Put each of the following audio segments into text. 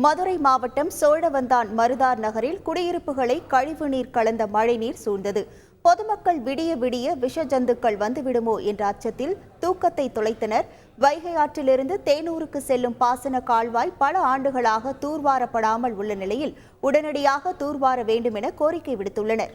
மதுரை மாவட்டம் சோழவந்தான் மருதார் நகரில் குடியிருப்புகளை கழிவுநீர் கலந்த மழைநீர் சூழ்ந்தது. பொதுமக்கள் விடிய விடிய விஷ ஜந்துக்கள் வந்துவிடுமோ என்ற அச்சத்தில் தூக்கத்தை தொலைத்தனர். வைகை ஆற்றிலிருந்து தேனூருக்கு செல்லும் பாசன கால்வாய் பல ஆண்டுகளாக தூர்வாரப்படாமல் உள்ள நிலையில் உடனடியாக தூர்வார வேண்டும் என கோரிக்கை விடுத்துள்ளனர்.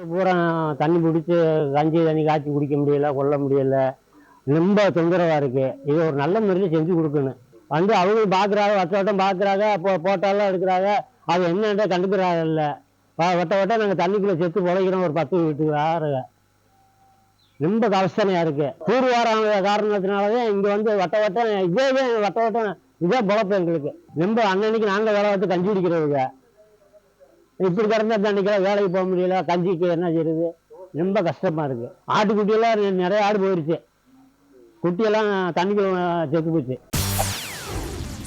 பூரா தண்ணி பிடிச்சி கஞ்சி தண்ணி காய்ச்சி குடிக்க முடியல, கொள்ள முடியல, ரொம்ப தொந்தரவாக இருக்குது. இது ஒரு நல்ல முறையில் செஞ்சு கொடுக்கணும். வந்து அவங்களும் பார்க்குறாங்க, வட்டம் பார்க்குறாங்க, போட்டாலும் எடுக்கிறாங்க, அது என்னன்றே கண்டுக்கிறாங்க. இல்லை வட்டம் நாங்கள் தண்ணிக்குள்ளே செத்து பொழைக்கிறோம். ஒரு 10 வீட்டுக்கு ஆறுங்க ரொம்ப கஷ்டமையாக இருக்குது. தூர்வாரம் காரணத்தினாலதான் இங்கே வந்து வட்டம் இதே பொழப்பு எங்களுக்கு. ரொம்ப அன்னன்னைக்கு நாங்கள் வேலை பார்த்து கஞ்சி குடிக்கிறதுங்க. இப்படி கிடந்தா தண்ணிக்கெல்லாம் வேலைக்கு போக முடியல, கஞ்சிக்கு என்ன செய்யுது, ரொம்ப கஷ்டமா இருக்கு. ஆட்டுக்குட்டியெல்லாம் நிறைய ஆடு போயிடுச்சு, குட்டியெல்லாம் தண்ணிக்குள்ள செத்து போச்சு.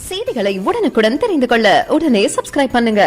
செய்திகளை உடனுக்குடன் தெரிந்து கொள்ள உடனே சப்ஸ்கிரைப் பண்ணுங்க.